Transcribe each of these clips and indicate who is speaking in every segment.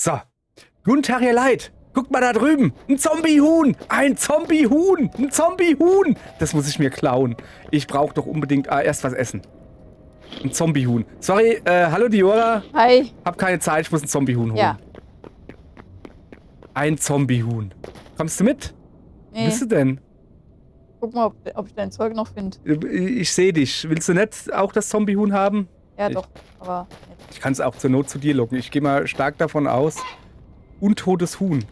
Speaker 1: So. Guten Tag, ihr Leid. Guckt mal da drüben. Ein Zombie-Huhn. Ein Zombie-Huhn. Ein Zombie-Huhn. Das muss ich mir klauen. Ich brauche doch unbedingt erst was essen. Ein Zombie-Huhn. Sorry, hallo Diora.
Speaker 2: Hi.
Speaker 1: Hab keine Zeit, ich muss ein Zombie-Huhn holen.
Speaker 2: Ja.
Speaker 1: Ein Zombie-Huhn. Kommst du mit?
Speaker 2: Nee.
Speaker 1: Wo bist du denn?
Speaker 2: Guck mal, ob ich dein Zeug noch finde.
Speaker 1: Ich sehe dich. Willst du nicht auch das Zombie-Huhn haben?
Speaker 2: Ja, doch. Aber
Speaker 1: Ich kann es auch zur Not zu dir locken. Ich gehe mal stark davon aus. Untotes Huhn.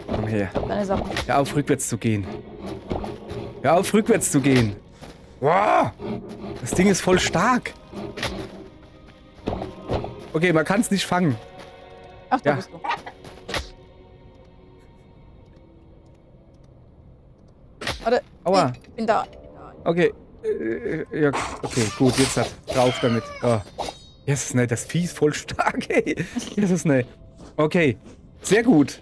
Speaker 1: Komm her.
Speaker 2: deine Sachen.
Speaker 1: Hör auf, rückwärts zu gehen. Hör auf, rückwärts zu gehen. Wow. Das Ding ist voll stark. Okay, man kann es nicht fangen.
Speaker 2: Ach, da
Speaker 1: Ja.
Speaker 2: bist du. Warte.
Speaker 1: Aua.
Speaker 2: Ich bin da.
Speaker 1: Okay. Ja, okay, gut, jetzt hat drauf damit. Oh. Jesus, ne, das Vieh ist voll stark, ey. Jesus, ne. Okay, sehr gut.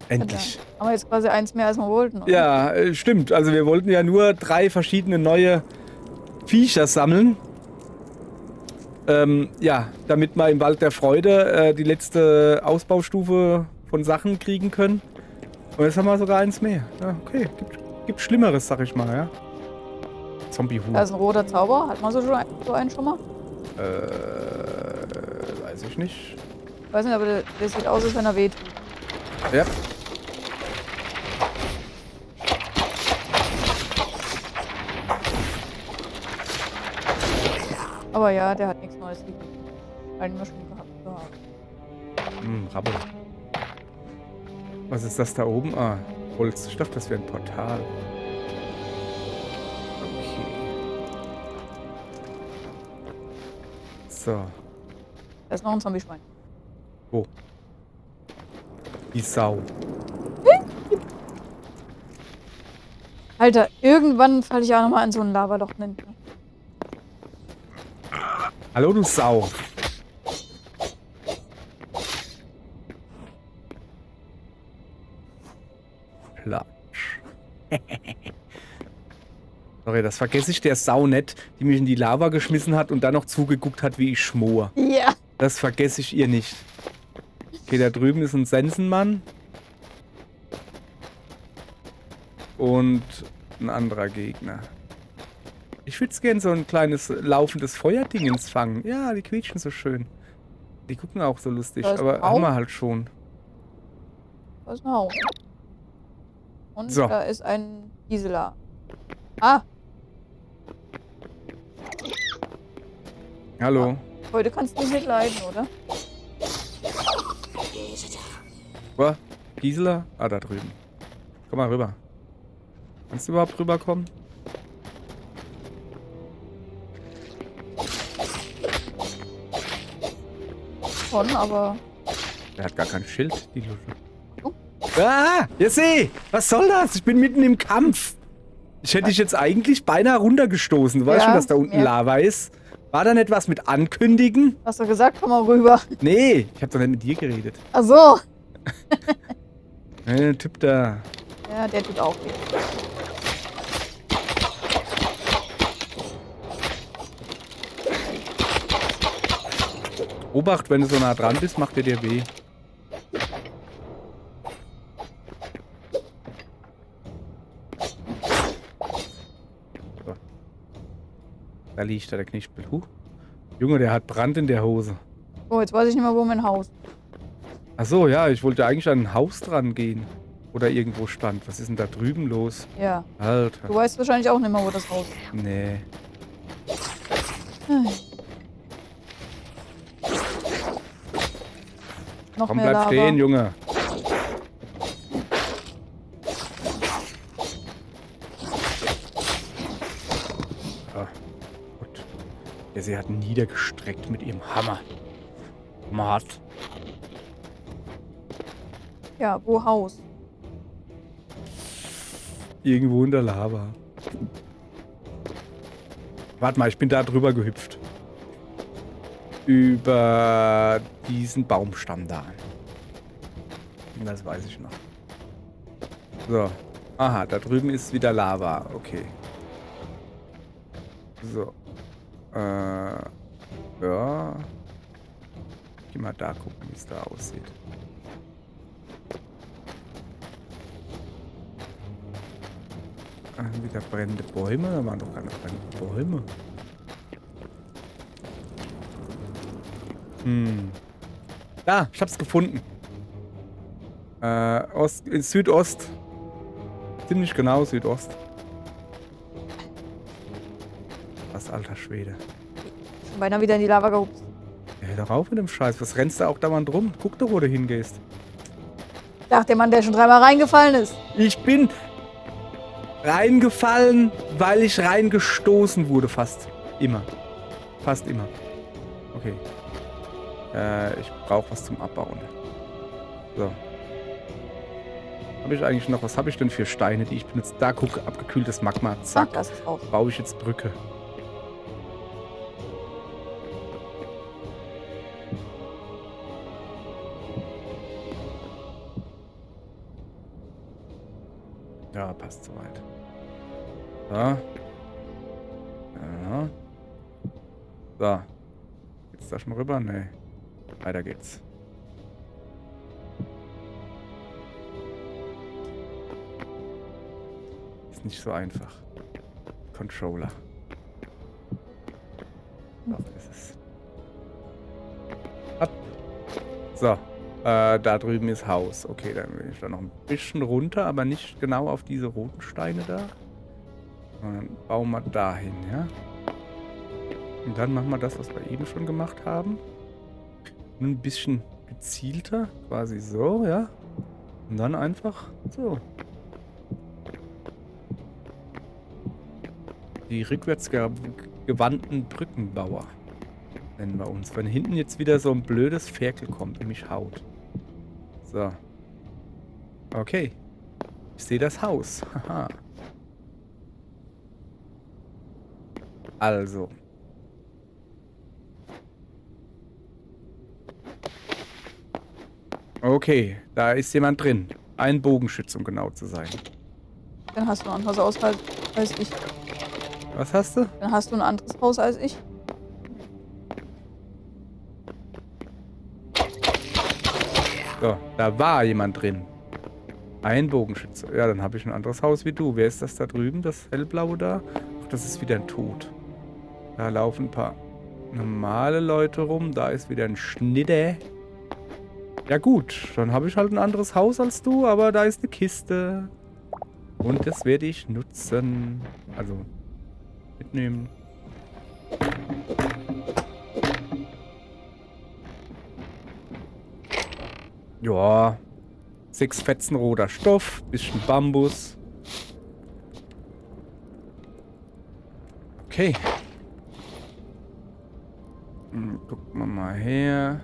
Speaker 1: Endlich.
Speaker 2: Haben wir jetzt quasi eins mehr, als wir wollten, oder?
Speaker 1: Ja, stimmt. Also wir wollten ja nur 3 verschiedene neue Viecher sammeln. Ja, damit wir im Wald der Freude die letzte Ausbaustufe von Sachen kriegen können. Und jetzt haben wir sogar eins mehr. Ja, okay, gibt Schlimmeres, sag ich mal, ja. Zombie-Huhn.
Speaker 2: Da ist ein roter Zauber. Hat man so einen schon mal?
Speaker 1: Weiß ich nicht.
Speaker 2: Ich weiß nicht, aber der sieht aus, als wenn er weht.
Speaker 1: Ja.
Speaker 2: Aber ja, der hat nichts Neues liegen. Einen wir schon gehabt.
Speaker 1: Rabbel. Was ist das da oben? Ah, Holz. Ich dachte, das wäre ein Portal. Okay. So.
Speaker 2: Da ist noch ein Zombie-Schwein.
Speaker 1: Wo? Die Sau.
Speaker 2: Alter, irgendwann falle ich auch nochmal in so ein Lavaloch.
Speaker 1: Hallo, du Sau. Platsch. Sorry, das vergesse ich der Sau nicht, die mich in die Lava geschmissen hat und dann noch zugeguckt hat, wie ich schmor.
Speaker 2: Ja.
Speaker 1: Das vergesse ich ihr nicht. Okay, da drüben ist ein Sensenmann. Und ein anderer Gegner. Ich würde gerne so ein kleines laufendes Feuerdingens fangen. Ja, die quietschen so schön. Die gucken auch so lustig,
Speaker 2: Da ist
Speaker 1: aber
Speaker 2: ein Baum.
Speaker 1: haben wir halt schon.
Speaker 2: Da ist ein Haus. Und
Speaker 1: So.
Speaker 2: da ist ein Gisela. Ah,
Speaker 1: Hallo.
Speaker 2: heute kannst du nicht leiden, oder?
Speaker 1: Wo? Gisela? Ah, da drüben. Komm mal rüber. Kannst du überhaupt rüberkommen?
Speaker 2: Schon, aber
Speaker 1: Der hat gar kein Schild, die Lusche.
Speaker 2: Oh.
Speaker 1: Ah, jetzt seh! Was soll das? Ich bin mitten im Kampf. Ich hätte dich jetzt eigentlich beinahe runtergestoßen. Du weißt
Speaker 2: Ja,
Speaker 1: schon, dass da unten
Speaker 2: ja.
Speaker 1: Lava ist. War da nicht was mit Ankündigen?
Speaker 2: hast du gesagt, komm mal rüber.
Speaker 1: Nee, ich habe doch nicht mit dir geredet.
Speaker 2: Ach so.
Speaker 1: Der Typ da.
Speaker 2: Ja, der tut auch weh.
Speaker 1: Obacht, wenn du so nah dran bist, macht er dir weh. So. Da liegt da der Knispel. Junge, der hat Brand in der Hose.
Speaker 2: Oh, jetzt weiß ich nicht mehr, wo mein Haus.
Speaker 1: Ach so, ja, ich wollte eigentlich an ein Haus dran gehen. Oder irgendwo stand. Was ist denn da drüben los?
Speaker 2: Ja.
Speaker 1: Alter.
Speaker 2: Du weißt wahrscheinlich auch nicht mehr, wo das Haus ist.
Speaker 1: Nee.
Speaker 2: Noch
Speaker 1: Komm,
Speaker 2: mehr
Speaker 1: bleib
Speaker 2: Lava.
Speaker 1: stehen, Junge. Ah, gut. Ja, sie hat niedergestreckt mit ihrem Hammer. Mart.
Speaker 2: Ja, wo Haus?
Speaker 1: Irgendwo in der Lava. Warte mal, ich bin da drüber gehüpft. Über diesen Baumstamm da. Das weiß ich noch. So. Aha, da drüben ist wieder Lava. Okay. So. Ja. Geh mal da gucken, wie es da aussieht. Wieder brennende Bäume? Da waren doch keine brennenden Bäume. Da, ich hab's gefunden. Südost. Ziemlich genau Südost. Was, alter Schwede.
Speaker 2: Schon beinahe wieder in die Lava gehupst.
Speaker 1: Ja, hör doch auf mit dem Scheiß. Was rennst du auch dauernd rum? Guck doch, wo du hingehst.
Speaker 2: Ach, der Mann, der schon 3-mal reingefallen ist.
Speaker 1: Ich bin reingefallen, weil ich reingestoßen wurde. Fast immer. Fast immer. Okay. Ich brauche was zum Abbauen. So. Habe ich eigentlich noch, was habe ich denn für Steine, die ich benutze? Da, guck, abgekühltes Magma. Zack.
Speaker 2: Ach, das ist auch.
Speaker 1: Baue ich jetzt Brücke. Ja, passt soweit. So. Ja. So. Geht's da schon rüber? Nee. Weiter geht's. Ist nicht so einfach. Controller. Doch, ist es. Ab. So. Da drüben ist Haus. Okay, dann will ich da noch ein bisschen runter, aber nicht genau auf diese roten Steine da. Und dann bauen wir dahin, ja? Und dann machen wir das, was wir eben schon gemacht haben. Nur ein bisschen gezielter, quasi so, ja? Und dann einfach so. Die rückwärts gewandten Brückenbauer nennen wir uns. Wenn hinten jetzt wieder so ein blödes Ferkel kommt und mich haut. So. Okay. Ich sehe das Haus. Haha. Also. Okay, da ist jemand drin. Ein Bogenschütze, um genau zu sein.
Speaker 2: Dann hast du ein anderes Haus als ich.
Speaker 1: Was hast du?
Speaker 2: Dann hast du ein anderes Haus als ich.
Speaker 1: So, da war jemand drin. Ein Bogenschütze. Ja, dann habe ich ein anderes Haus wie du. Wer ist das da drüben? Das hellblaue da? Ach, das ist wieder ein Tod. Da laufen ein paar normale Leute rum. Da ist wieder ein Schnitter. Ja gut, dann habe ich halt ein anderes Haus als du, aber da ist eine Kiste. Und das werde ich nutzen. Also, mitnehmen. Ja, 6 Fetzen roter Stoff, bisschen Bambus. Okay. Gucken wir mal her.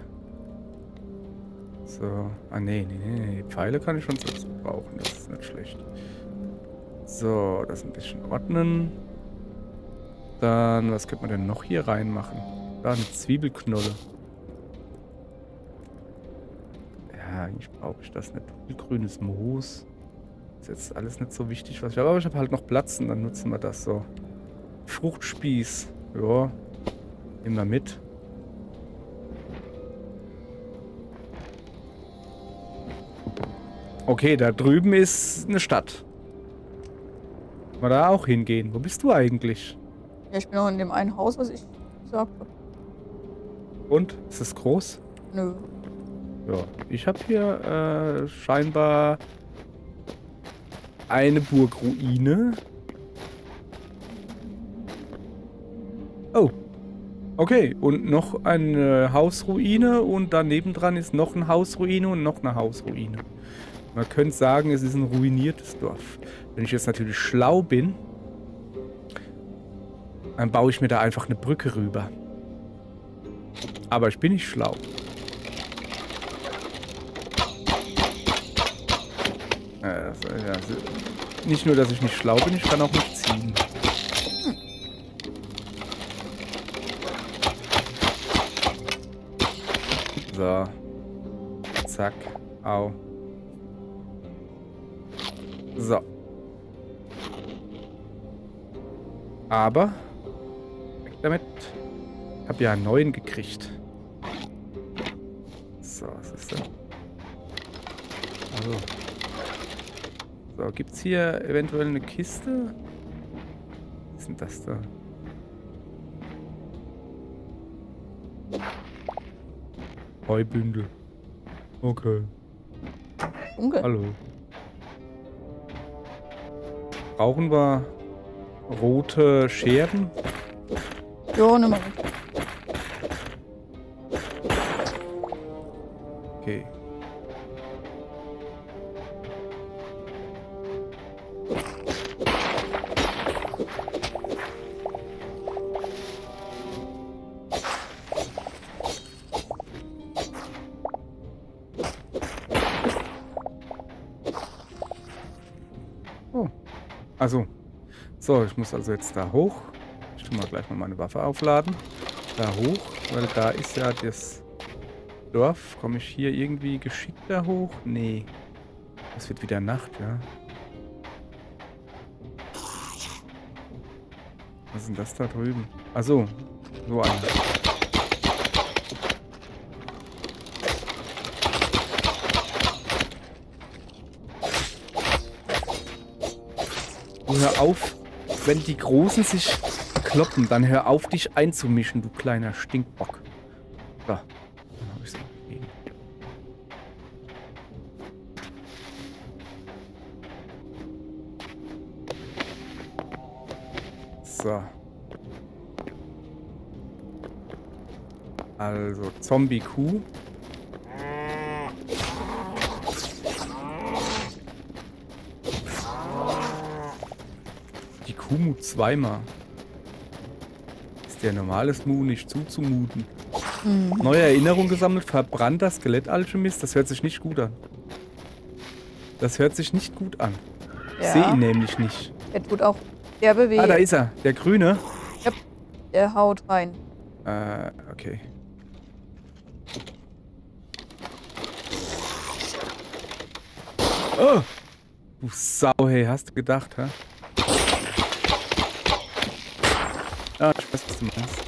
Speaker 1: So. Ah, nee. Pfeile kann ich schon selbst brauchen. Das ist nicht schlecht. So, das ein bisschen ordnen. Dann, was könnte man denn noch hier reinmachen? Da, eine Zwiebelknolle. Ja, eigentlich brauche ich das nicht. Grünes Moos. Ist jetzt alles nicht so wichtig, was ich habe. Aber ich habe halt noch Platz und dann nutzen wir das so. Fruchtspieß. Ja. Nehmen wir mit. Okay, da drüben ist eine Stadt. Können wir da auch hingehen? Wo bist du eigentlich?
Speaker 2: Ja, ich bin noch in dem einen Haus, was ich gesagt habe.
Speaker 1: Und? Ist es groß?
Speaker 2: Nö.
Speaker 1: Ja, ich habe hier scheinbar eine Burgruine. Oh. Okay, und noch eine Hausruine und daneben dran ist noch eine Hausruine und noch eine Hausruine. Man könnte sagen, es ist ein ruiniertes Dorf. Wenn ich jetzt natürlich schlau bin, dann baue ich mir da einfach eine Brücke rüber. Aber ich bin nicht schlau. Nicht nur, dass ich nicht schlau bin, ich kann auch nicht ziehen. So. Zack. Au. So. Aber weg damit. Ich habe ja einen neuen gekriegt. So, was ist denn? Also. So, gibt's hier eventuell eine Kiste? Was ist denn das da? Heubündel. Okay.
Speaker 2: Dunkel.
Speaker 1: Hallo. Brauchen wir rote Scheren?
Speaker 2: Jo, nimm mal mit.
Speaker 1: Okay. Oh. Also. So, ich muss also jetzt da hoch. Ich tue mal gleich mal meine Waffe aufladen. Da hoch, weil da ist ja das Dorf. Komme ich hier irgendwie geschickt da hoch? Nee. Es wird wieder Nacht, ja. Was ist denn das da drüben? Achso, so einer. Oh, hör auf, wenn die Großen sich kloppen, dann hör auf, dich einzumischen, du kleiner Stinkbock. So, dann hab ich's gegeben. So. Also, Zombie-Kuh. Die Kuh mut zweimal. Ist der normales Mu nicht zuzumuten? Neue Erinnerung gesammelt, verbrannter Skelettalchemist. Das hört sich nicht gut an. Das hört sich nicht gut an. Ich sehe ihn nämlich nicht.
Speaker 2: Der tut auch derbe weh.
Speaker 1: Ah, da ist er. Der Grüne.
Speaker 2: Ja, der haut rein.
Speaker 1: Okay. Oh! Du Sau, hey, hast du gedacht, hä? Ah, ich weiß, was du meinst.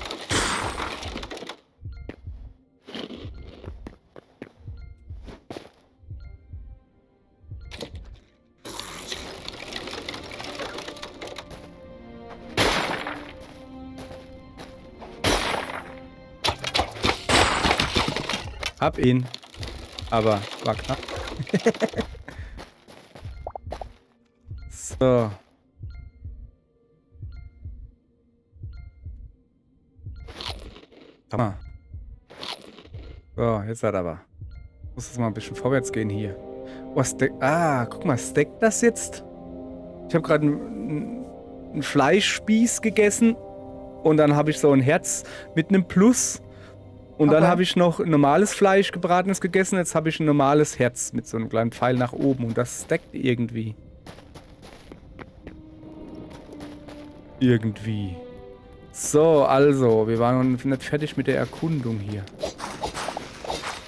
Speaker 1: Hab ihn. Aber war knapp. So. Komm mal. So, jetzt hat er aber. Muss jetzt mal ein bisschen vorwärts gehen hier. Oh, guck mal, steckt das jetzt? Ich habe gerade einen Fleischspieß gegessen und dann habe ich so ein Herz mit einem Plus. Und dann habe ich noch ein normales Fleisch gebratenes gegessen. Jetzt habe ich ein normales Herz mit so einem kleinen Pfeil nach oben. Und das steckt irgendwie. Irgendwie. So, also, wir waren noch nicht fertig mit der Erkundung hier.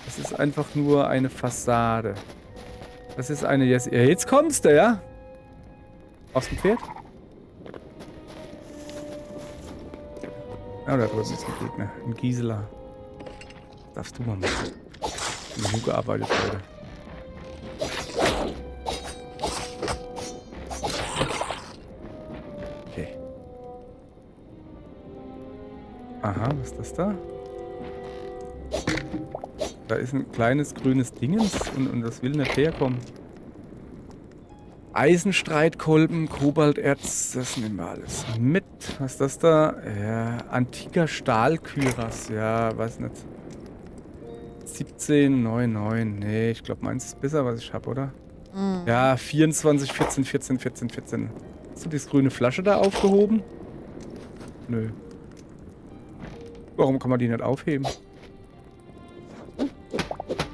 Speaker 1: Das ist einfach nur eine Fassade. Das ist eine... Jetzt kommst du, ja? Aufs Pferd? Ah, da drüben ist ein Gegner. Ein Gisela. Darfst du mal machen. Genug gearbeitet, Leute. Okay. Aha, was ist das da? Da ist ein kleines grünes Dingens und das will nicht herkommen. Eisenstreitkolben, Kobalterz, das nehmen wir alles mit. Was ist das da? Ja, antiker Stahlkyras. Ja, weiß nicht. 17,99. Nee, ich glaube, meins ist besser, was ich habe, oder? Ja, 24, 14, 14, 14, 14. Hast du die grüne Flasche da aufgehoben? Nö. Warum kann man die nicht aufheben?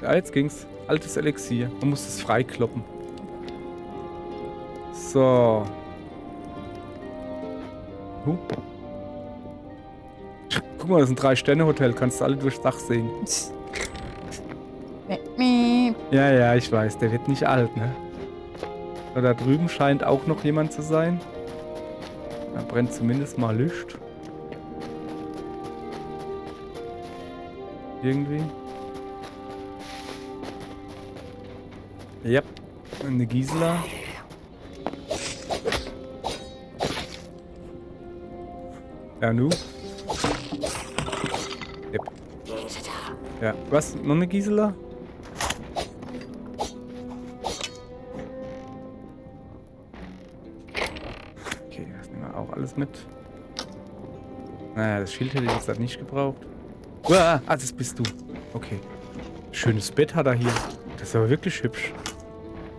Speaker 1: Ja, jetzt ging's. Altes Elixier. Man muss es freikloppen. So. Guck mal, das ist ein 3-Sterne-Hotel. Kannst du alle durchs Dach sehen. Ja, ja, ich weiß. Der wird nicht alt, ne? So, da drüben scheint auch noch jemand zu sein. Da brennt zumindest mal Licht. Irgendwie. Yep. Eine Gisela. Ja, nu. Yep. Ja, was? Noch eine Gisela? Okay, das nehmen wir auch alles mit. Naja, das Schild hätte ich jetzt halt nicht gebraucht. Uah, das bist du. Okay. Schönes Bett hat er hier. Das ist aber wirklich hübsch.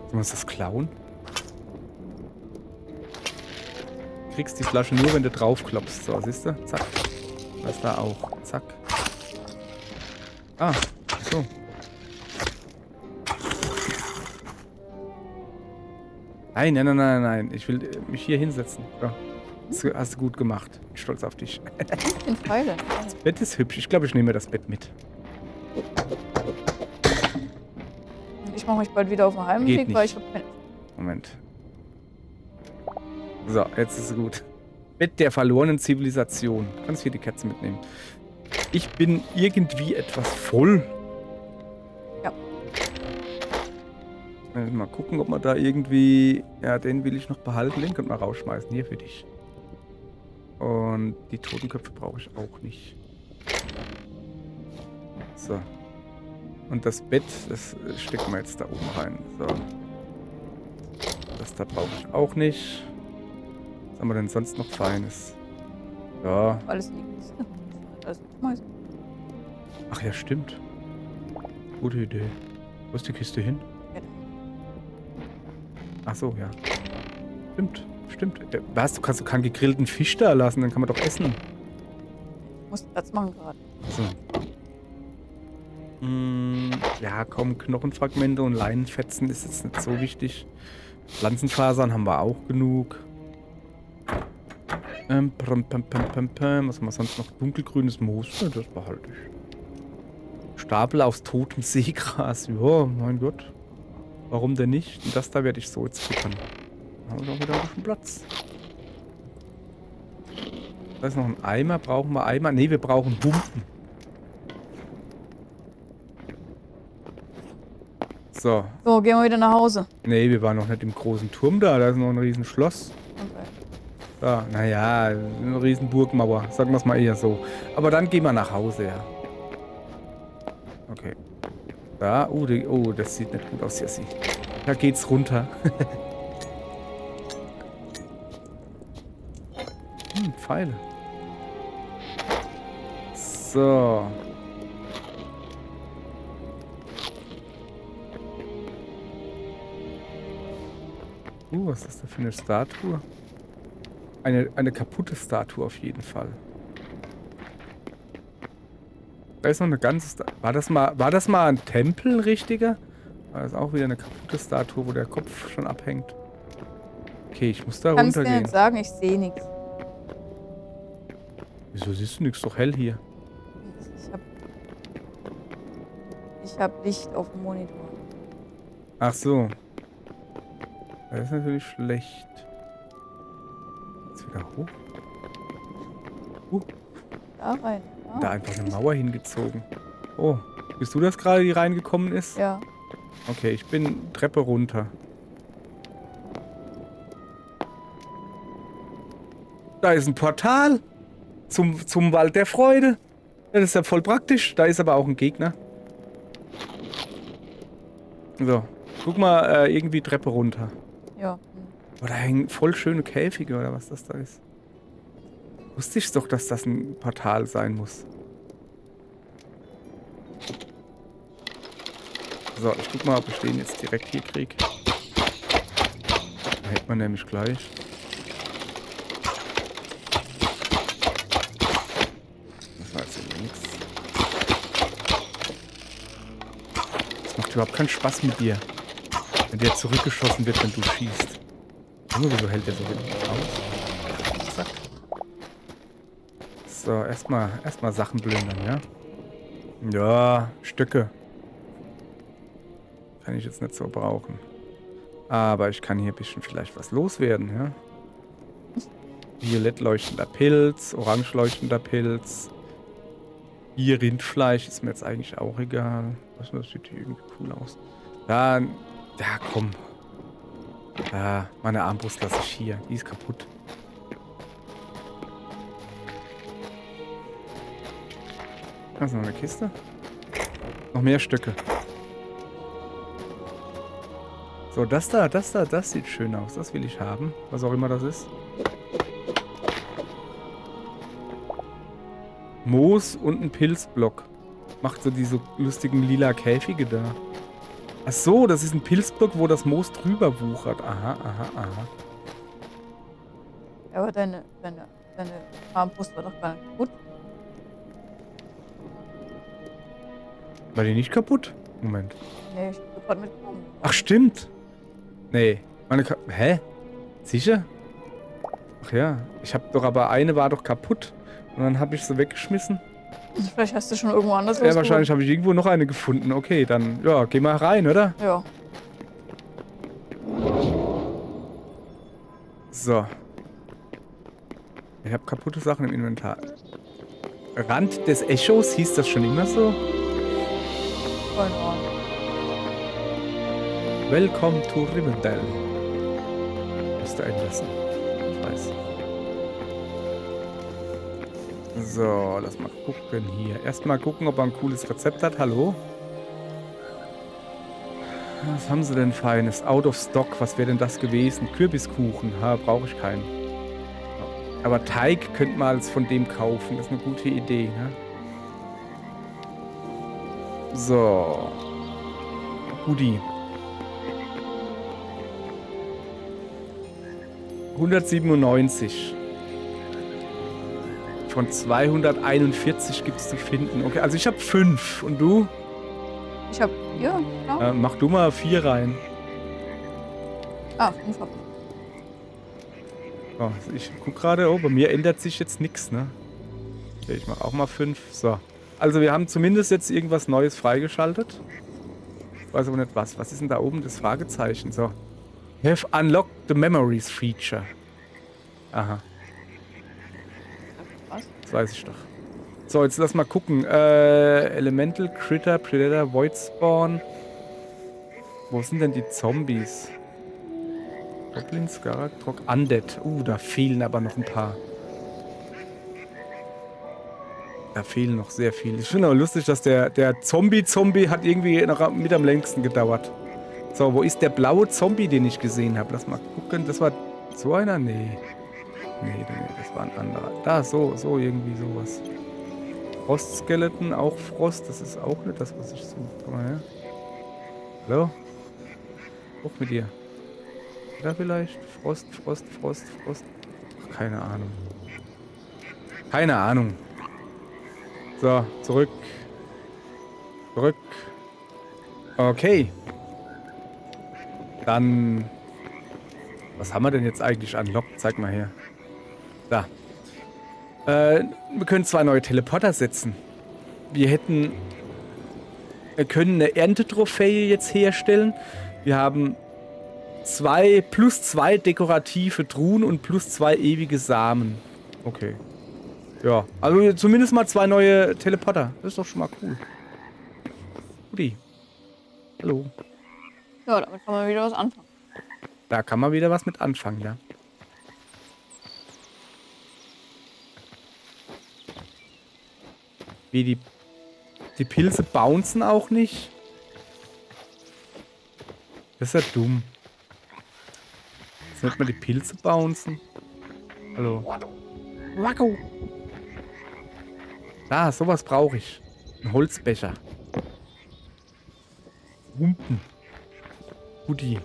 Speaker 1: Sollen wir uns das klauen? Du kriegst die Flasche nur, wenn du drauf klopfst. So, siehst du? Zack. Das da auch. Zack. Ah, so. Nein, nein, nein, nein, nein. Ich will mich hier hinsetzen. So. Das hast du gut gemacht. Bin stolz auf dich.
Speaker 2: Ich bin Pfeile.
Speaker 1: Das Bett ist hübsch. Ich glaube, ich nehme mir das Bett mit.
Speaker 2: Ich mache mich bald wieder auf den
Speaker 1: Geht
Speaker 2: Heimweg,
Speaker 1: nicht.
Speaker 2: weil ich habe keine.
Speaker 1: Moment. So, jetzt ist es gut. Bett der verlorenen Zivilisation. Du kannst hier die Katze mitnehmen. Ich bin irgendwie etwas voll.
Speaker 2: Ja.
Speaker 1: Mal gucken, ob man da irgendwie... Ja, den will ich noch behalten. Den könnte man rausschmeißen. Hier für dich. Und die Totenköpfe brauche ich auch nicht. So. Und das Bett, das stecken wir jetzt da oben rein. So. Das da brauche ich auch nicht. Was haben wir denn sonst noch Feines? Ja.
Speaker 2: Alles in die Kiste. Alles schmeißen.
Speaker 1: Ach ja, stimmt. Gute Idee. Wo ist die Kiste hin?
Speaker 2: Ja.
Speaker 1: Ach so, ja. Stimmt, stimmt. Was? Du kannst doch keinen gegrillten Fisch da lassen, dann kann man doch essen.
Speaker 2: Ich muss Platz machen gerade.
Speaker 1: So. Ja, komm, Knochenfragmente und Leinenfetzen ist jetzt nicht so wichtig. Pflanzenfasern haben wir auch genug. Was haben wir sonst noch? Dunkelgrünes Moos, ja, das behalte ich. Stapel aus totem Seegras, ja, mein Gott. Warum denn nicht? Und das da werde ich so jetzt futtern. Da haben wir doch wieder ein bisschen Platz. Da ist noch ein Eimer. Brauchen wir Eimer? Ne, wir brauchen Humpen. So.
Speaker 2: So, gehen wir wieder nach Hause.
Speaker 1: Ne, wir waren noch nicht im großen Turm da. Da ist noch ein riesen Schloss.
Speaker 2: Okay.
Speaker 1: Da, naja, eine riesen Burgmauer. Sagen wir es mal eher so. Aber dann gehen wir nach Hause, ja. Okay. Da, oh, das sieht nicht gut aus, Jessie. Da geht's runter. Pfeile. So. Was ist das da für eine Statue? Eine kaputte Statue auf jeden Fall. Da ist noch eine ganze War das mal ein Tempel, ein richtiger? War das auch wieder eine kaputte Statue, wo der Kopf schon abhängt? Okay, ich muss da
Speaker 2: Kannst dir
Speaker 1: runtergehen.
Speaker 2: nicht sagen, ich sehe nichts.
Speaker 1: Wieso siehst du nichts? Doch hell hier.
Speaker 2: Ich hab Licht auf dem Monitor.
Speaker 1: Ach so. Das ist natürlich schlecht. Jetzt wieder hoch.
Speaker 2: Da rein. Ja.
Speaker 1: Da einfach eine Mauer hingezogen. Oh, bist du das gerade, die reingekommen ist?
Speaker 2: Ja.
Speaker 1: Okay, ich bin Treppe runter. Da ist ein Portal zum Wald der Freude. Das ist ja voll praktisch. Da ist aber auch ein Gegner. So, guck mal irgendwie Treppe runter.
Speaker 2: Ja.
Speaker 1: Oh, da hängen voll schöne Käfige oder was das da ist. Wusste ich doch, dass das ein Portal sein muss. So, ich guck mal, ob ich den jetzt direkt hier krieg. Da hält man nämlich gleich. Das war jetzt links. Das macht überhaupt keinen Spaß mit dir. Wenn der zurückgeschossen wird, wenn du schießt. Junge, wieso hält der so hinten aus? Zack. So, erstmal Sachen plündern, ja? Ja, Stücke. Kann ich jetzt nicht so brauchen. Aber ich kann hier ein bisschen vielleicht was loswerden, ja? Violett leuchtender Pilz, orange leuchtender Pilz. Hier Rindfleisch ist mir jetzt eigentlich auch egal. Das sieht hier irgendwie cool aus. Da Ja, komm. Meine Armbrust lasse ich hier. Die ist kaputt. Da ist noch eine Kiste. Noch mehr Stöcke. So, das sieht schön aus. Das will ich haben. Was auch immer das ist. Moos und ein Pilzblock. Macht so diese lustigen lila Käfige da. Ach so, das ist ein Pilzblock, wo das Moos drüber wuchert. Aha.
Speaker 2: Ja, aber deine Armbrust war doch gar nicht kaputt.
Speaker 1: War die nicht kaputt? Moment.
Speaker 2: Nee, ich bin gerade mitgekommen.
Speaker 1: Ach, stimmt. Nee. Hä? Sicher? Ach ja. Ich hab doch aber eine war doch kaputt. Und dann habe ich sie weggeschmissen.
Speaker 2: Vielleicht hast du schon irgendwo anders
Speaker 1: Ja, wahrscheinlich habe ich irgendwo noch eine gefunden. Okay, dann, ja, geh mal rein, oder?
Speaker 2: Ja.
Speaker 1: So. Ich habe kaputte Sachen im Inventar. Rand des Echos, hieß das schon immer so?
Speaker 2: Keine Ahnung.
Speaker 1: Welcome to Rivendell. Mr. Anderson. Ich weiß. So, lass mal gucken hier. Erstmal gucken, ob er ein cooles Rezept hat. Hallo? Was haben sie denn Feines? Out of stock. Was wäre denn das gewesen? Kürbiskuchen. Ha, brauche ich keinen. Aber Teig könnte man als von dem kaufen. Das ist eine gute Idee, ne? So. Goodie. 197. Von 241 gibt es zu finden. Okay, also ich habe 5. Und du?
Speaker 2: Ich hab 4, ja.
Speaker 1: Mach du mal 4 rein.
Speaker 2: 5 hab ich.
Speaker 1: Oh, ich guck gerade, bei mir ändert sich jetzt nichts, ne? Okay, ich mach auch mal 5. So. Also wir haben zumindest jetzt irgendwas Neues freigeschaltet. Ich weiß aber nicht was. Was ist denn da oben das Fragezeichen? So. Have unlocked the memories feature. Aha.
Speaker 2: Was?
Speaker 1: Das weiß ich doch. So, jetzt lass mal gucken. Elemental, Critter, Predator, Void Spawn. Wo sind denn die Zombies? Goblin, Skarak, Trog, Undead. Da fehlen aber noch ein paar. Da fehlen noch sehr viele. Ich finde aber lustig, dass der Zombie hat irgendwie noch mit am längsten gedauert. So, wo ist der blaue Zombie, den ich gesehen habe? Lass mal gucken. Das war so einer? Nee. Nee, das war ein anderer. Da, so irgendwie sowas. Frost-Skeleton, auch Frost. Das ist auch nicht das, was ich suche. Komm mal her. Hallo? Hoch mit dir. Da vielleicht? Frost. Ach, keine Ahnung. Keine Ahnung. So, zurück. Okay. Dann... Was haben wir denn jetzt eigentlich unlocked? Zeig mal her. Da. Wir können 2 neue Teleporter setzen. Wir können eine Erntetrophäe jetzt herstellen. Wir haben +2 dekorative Truhen und +2 ewige Samen. Okay. Ja, also zumindest mal 2 neue Teleporter. Das ist doch schon mal cool. Guti. Hallo.
Speaker 2: Ja, damit kann man wieder was anfangen.
Speaker 1: Da kann man wieder was mit anfangen, ja. Wie die Pilze bouncen auch nicht. Das ist ja dumm. Jetzt nennt man die Pilze bouncen. Hallo. Wacko. Da, sowas brauche ich. Ein Holzbecher. Humpen. Guti.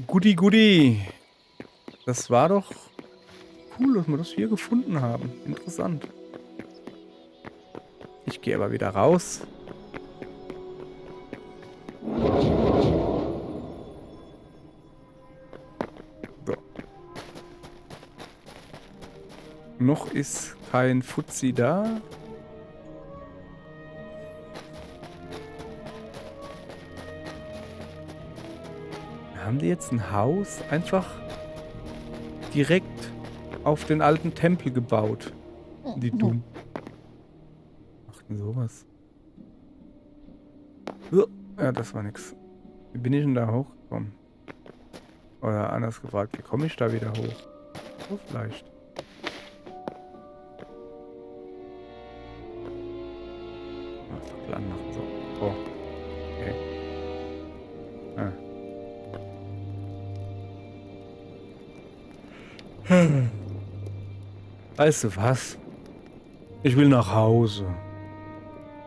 Speaker 1: Guti. Das war doch cool, dass wir das hier gefunden haben. Interessant. Ich gehe aber wieder raus. So. Noch ist kein Fuzzi da. Haben die jetzt ein Haus einfach direkt auf den alten Tempel gebaut? Die dumm. Machten sowas. Ja, das war nix. Wie bin ich denn da hochgekommen? Oder anders gefragt, wie komme ich da wieder hoch? So vielleicht. Fackel anmachen, so. Oh. Okay. Weißt du was? Ich will nach Hause.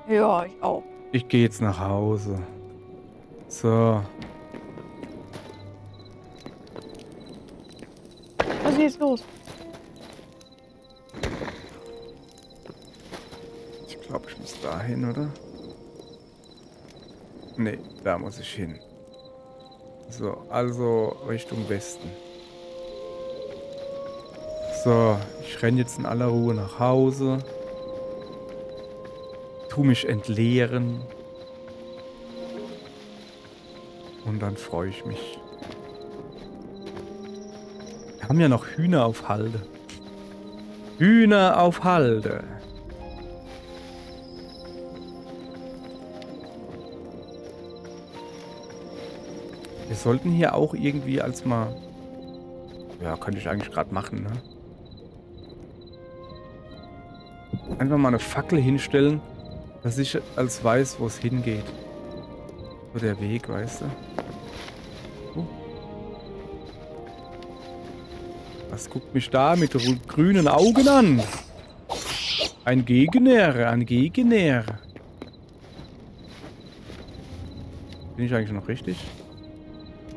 Speaker 2: Ja, ich auch.
Speaker 1: Ich gehe jetzt nach Hause. So.
Speaker 2: Was ist jetzt los?
Speaker 1: Ich glaube, ich muss da hin, oder? Nee, da muss ich hin. So, also Richtung Westen. So, ich renne jetzt in aller Ruhe nach Hause. Tu mich entleeren. Und dann freue ich mich. Wir haben ja noch Hühner auf Halde. Hühner auf Halde. Wir sollten hier auch irgendwie als mal... Ja, könnte ich eigentlich gerade machen, ne? Einfach mal eine Fackel hinstellen, dass ich als weiß, wo es hingeht. So der Weg, weißt du? Was guckt mich da mit grünen Augen an? Ein Gegner, ein Gegner. Bin ich eigentlich noch richtig?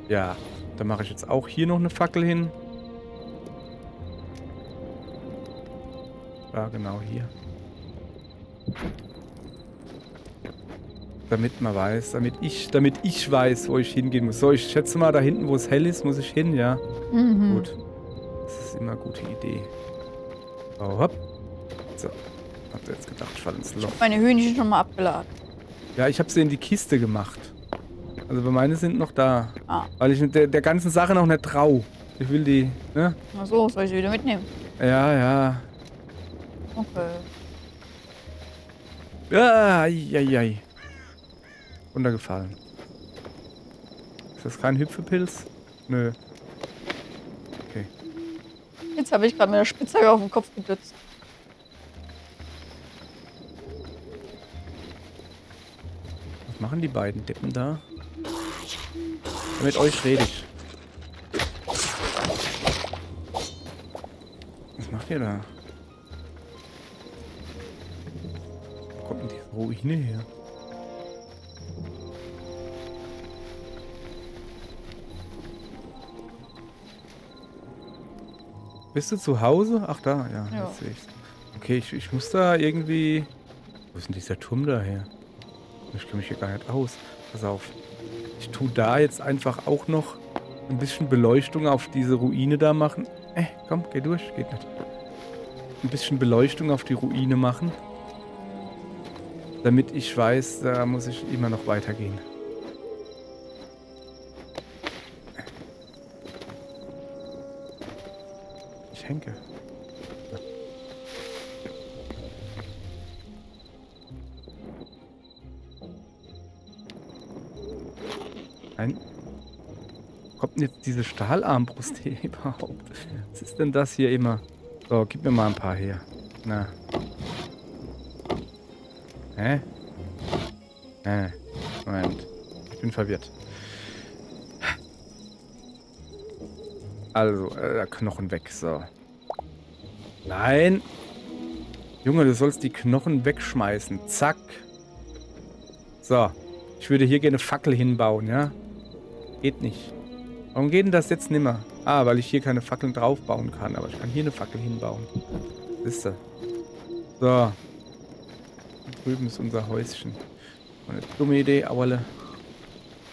Speaker 1: Ja, dann mache ich jetzt auch hier noch eine Fackel hin. Ja, genau hier. Damit man weiß, damit ich weiß, wo ich hingehen muss. So, ich schätze mal, da hinten, wo es hell ist, muss ich hin, ja?
Speaker 2: Mhm.
Speaker 1: Gut. Das ist immer eine gute Idee. Oh, hopp. So. Habt ihr jetzt gedacht, ich falle ins Loch.
Speaker 2: Meine Hühnchen schon mal abgeladen.
Speaker 1: Ja, ich habe sie in die Kiste gemacht. Also bei meine sind noch da.
Speaker 2: Ah.
Speaker 1: Weil ich der ganzen Sache noch nicht trau. Ich will die, ne?
Speaker 2: Na so, soll ich sie wieder mitnehmen?
Speaker 1: Ja, ja.
Speaker 2: Okay.
Speaker 1: Ja, ai. Runtergefallen. Ist das kein Hüpfepilz? Nö. Okay.
Speaker 2: Jetzt habe ich gerade mit der Spitzhacke auf den Kopf gedützt.
Speaker 1: Was machen die beiden Deppen da? Ja, mit euch rede ich. Was macht ihr da? Wo kommt denn die Ruine her? Bist du zu Hause? Ach da, ja,
Speaker 2: Ja.
Speaker 1: jetzt sehe ich's. Okay, ich muss da irgendwie... Wo ist denn dieser Turm daher? Ich kenne mich hier gar nicht aus. Pass auf. Ich tue da jetzt einfach auch noch ein bisschen Beleuchtung auf diese Ruine da machen. Komm, geh durch. Geht nicht. Ein bisschen Beleuchtung auf die Ruine machen. Damit ich weiß, da muss ich immer noch weitergehen. Ich henke. Nein. Wo kommt denn jetzt diese Stahlarmbrust hier überhaupt? Was ist denn das hier immer? So, gib mir mal ein paar her. Na. Hä? Moment. Ich bin verwirrt. Also, der Knochen weg, so. Nein! Junge, du sollst die Knochen wegschmeißen. Zack. So. Ich würde hier gerne Fackel hinbauen, ja? Geht nicht. Warum geht denn das jetzt nimmer? Ah, weil ich hier keine Fackeln drauf bauen kann. Aber ich kann hier eine Fackel hinbauen. Wisst ihr? So. Da drüben ist unser Häuschen. Eine dumme Idee, aber...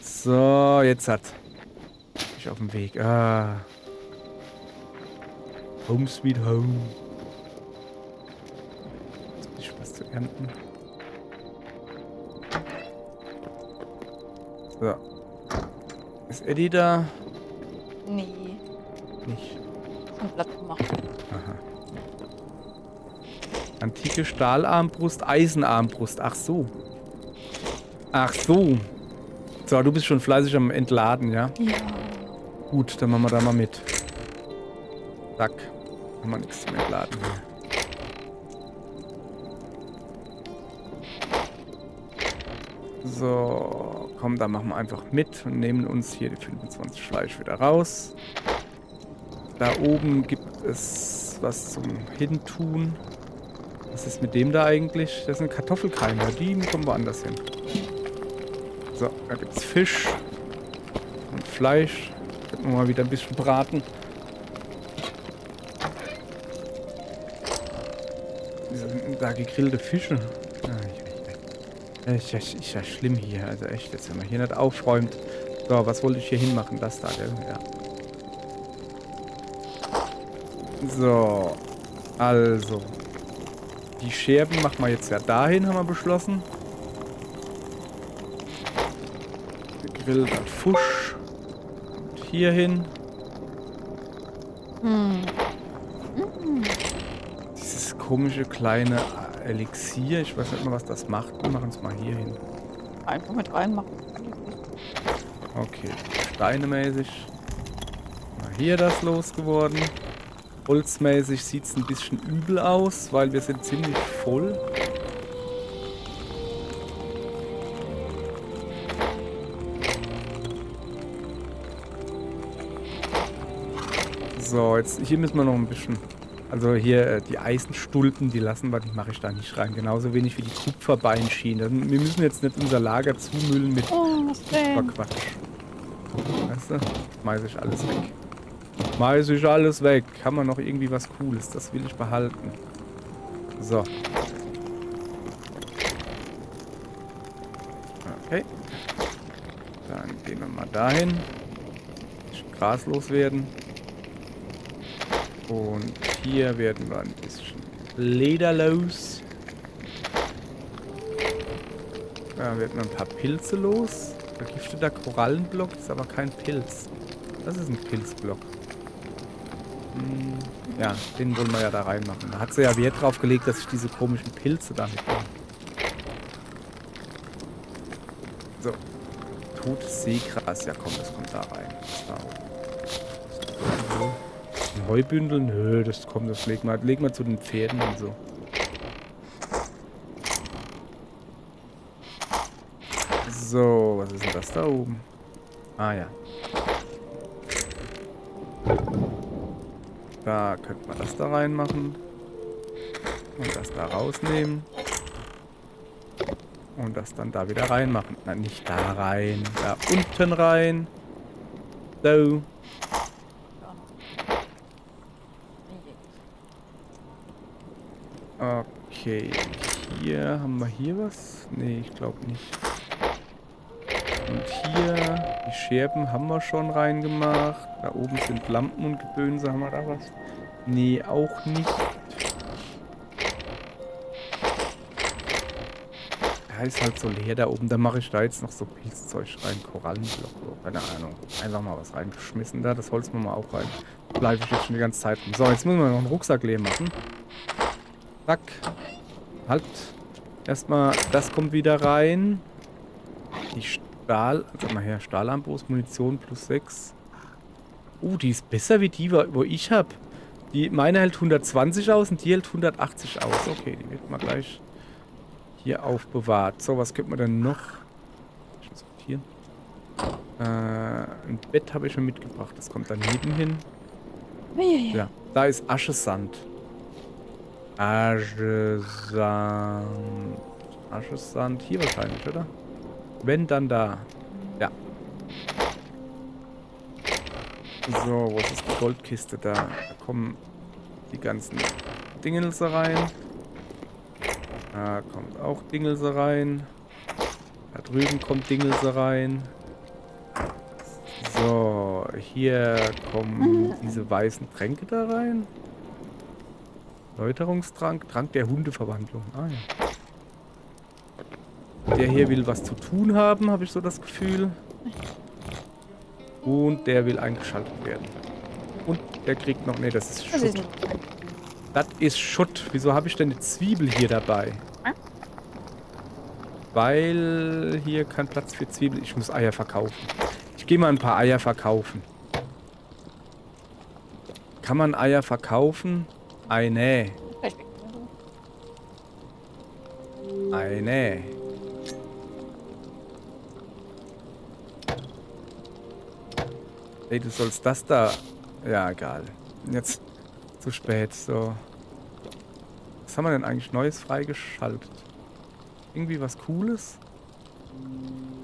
Speaker 1: So, jetzt hat... Ich auf dem Weg. Ah. Home sweet home. Jetzt bin ich was zu ernten. So. Ist Eddie da?
Speaker 2: Nee,
Speaker 1: Nicht.
Speaker 2: ein Blatt gemacht.
Speaker 1: Aha. Antike Stahlarmbrust, Eisenarmbrust. Ach so. Ach so. So, du bist schon fleißig am Entladen, ja?
Speaker 2: Ja.
Speaker 1: Gut, dann machen wir da mal mit. Zack. Haben wir nichts zum Entladen hier. So, komm, da machen wir einfach mit und nehmen uns hier die 25 Fleisch wieder raus. Da oben gibt es was zum Hintun. Was ist mit dem da eigentlich? Das sind Kartoffelkeime, die kommen woanders hin. So, da gibt es Fisch und Fleisch. Könnten wir mal wieder ein bisschen braten. Wieso sind denn da gegrillte Fische? Ist ja schlimm hier, also echt, jetzt wenn man hier nicht aufräumt. So, was wollte ich hier hinmachen? Das da, gell? Ja. So, also. Die Scherben machen wir jetzt ja dahin, haben wir beschlossen. Gegrillter Fusch. Und hier hin. Dieses komische kleine Elixier, ich weiß nicht mal, was das macht. Wir machen es mal hier hin.
Speaker 2: Einfach mit reinmachen.
Speaker 1: Okay, steinemäßig. Mal hier das losgeworden. Holzmäßig sieht es ein bisschen übel aus, weil wir sind ziemlich voll. So, jetzt hier müssen wir noch ein bisschen... Also hier die Eisenstulpen, die lassen wir, die mache ich da nicht rein. Genauso wenig wie die Kupferbeinschienen. Wir müssen jetzt nicht unser Lager zumüllen mit Quatsch. Weißt du? Schmeiß ich alles weg. Schmeiß ich alles weg. Haben wir noch irgendwie was Cooles? Das will ich behalten. So. Okay. Dann gehen wir mal dahin. Bisschen Gras loswerden. Und hier werden wir ein bisschen Leder los. Da werden wir ein paar Pilze los. Vergifteter Korallenblock ist aber kein Pilz. Das ist ein Pilzblock. Ja, den wollen wir ja da reinmachen. Da hat sie ja Wert drauf gelegt, dass ich diese komischen Pilze da mitnehme. So. Totes Seegras. Ja komm, das kommt da rein. Ein Heubündel? Nö, das kommt, das leg mal zu den Pferden und so. So, was ist denn das da oben? Ah ja. Da könnte man das da reinmachen. Und das da rausnehmen. Und das dann da wieder reinmachen. Nein, nicht da rein. Da unten rein. So. Okay. Hier haben wir hier was? Nee, ich glaube nicht. Und hier, die Scherben haben wir schon reingemacht. Da oben sind Lampen und Gebönse. Haben wir da was? Nee, auch nicht. Ja, ist halt so leer da oben. Da mache ich da jetzt noch so Pilzzeug rein. Korallenblock. Keine Ahnung. Einfach mal was reingeschmissen da. Das Holz machen wir auch rein. Bleibe ich jetzt schon die ganze Zeit rum. So, jetzt müssen wir noch einen Rucksack leer machen. Zack. Halt. Erstmal, das kommt wieder rein. Die Stahl... Sag mal her, Stahlarmbrust, Munition plus 6. Die ist besser wie die, wo ich habe. Meine hält 120 aus und die hält 180 aus. Okay, die wird mal gleich hier aufbewahrt. So, was könnte man denn noch? Ich muss sortieren. Ein Bett habe ich schon mitgebracht. Das kommt daneben hin. Ja, da ist Aschesand. Aschesand. Hier wahrscheinlich, oder? Wenn, dann da. Ja. So, wo ist die Goldkiste da? Da kommen die ganzen Dingelse rein. Da kommt auch Dingelse rein. Da drüben kommt Dingelse rein. So, hier kommen diese weißen Tränke da rein. Läuterungstrank, Trank der Hundeverwandlung. Ah ja. Der hier will was zu tun haben, habe ich so das Gefühl. Und der will eingeschaltet werden. Und der kriegt noch... Ne, das ist Schutt. Das ist Schutt. Wieso habe ich denn eine Zwiebel hier dabei? Weil hier kein Platz für Zwiebeln. Ich muss Eier verkaufen. Ich gehe mal ein paar Eier verkaufen. Kann man Eier verkaufen? Eine.
Speaker 2: Vielleicht weg.
Speaker 1: Eine. Hey, du sollst das da... Ja, egal. Jetzt zu spät, so. Was haben wir denn eigentlich Neues freigeschaltet? Irgendwie was Cooles?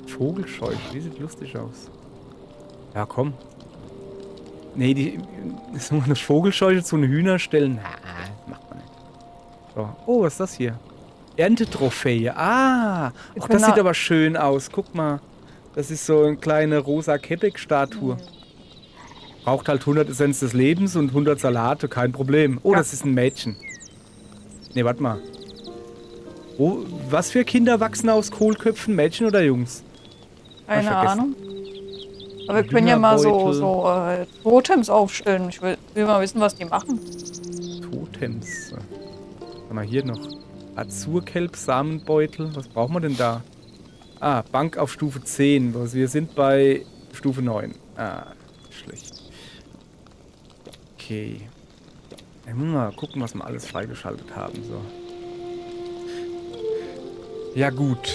Speaker 1: Vogelscheuche, die sieht lustig aus. Ja, komm. Nee, so eine Vogelscheuche zu einem Hühner stellen. Na, macht man nicht. So. Oh, was ist das hier? Erntetrophäe. Ah, ach, das sieht aber schön aus. Guck mal. Das ist so eine kleine rosa Quebec-Statue. Braucht halt 100 Essenz des Lebens und 100 Salate, kein Problem. Oh, ja. Das ist ein Mädchen. Nee, warte mal. Oh, was für Kinder wachsen aus Kohlköpfen? Mädchen oder Jungs?
Speaker 2: Keine Ahnung. Aber wir können ja mal so Totems aufstellen. Ich will mal wissen, was die machen.
Speaker 1: Totems. Sag mal, hier noch. Azurkelb, Samenbeutel. Was brauchen wir denn da? Ah, Bank auf Stufe 10. Wir sind bei Stufe 9. Ah, schlecht. Okay. Ich muss mal gucken, was wir alles freigeschaltet haben. So. Ja, gut.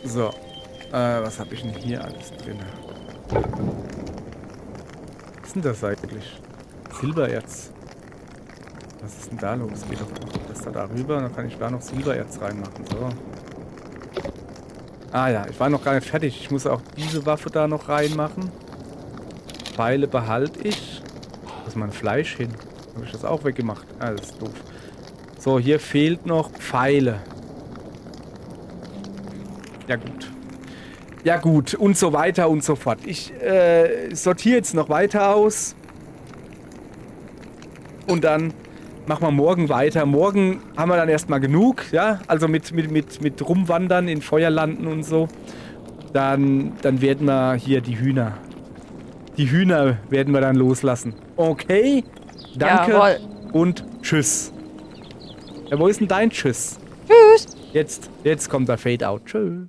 Speaker 1: So. Was habe ich denn hier alles drin? Was ist denn das eigentlich? Silbererz. Was ist denn da los? Geht doch das da rüber, dann kann ich da noch Silbererz reinmachen. So. Ah ja, ich war noch gar nicht fertig. Ich muss auch diese Waffe da noch reinmachen. Pfeile behalte ich. Wo ist mein Fleisch hin? Habe ich das auch weggemacht? Ah, das ist doof. So, hier fehlt noch Pfeile. Ja gut. Ja gut, und so weiter und so fort. Ich sortiere jetzt noch weiter aus. Und dann machen wir morgen weiter. Morgen haben wir dann erstmal genug, ja? Also mit rumwandern, in Feuerlanden und so. Dann werden wir hier die Hühner. Die Hühner werden wir dann loslassen. Okay? Danke.
Speaker 2: Jawohl.
Speaker 1: Und tschüss. Ja, wo ist denn dein Tschüss?
Speaker 2: Tschüss.
Speaker 1: Jetzt kommt der Fade-Out. Tschüss.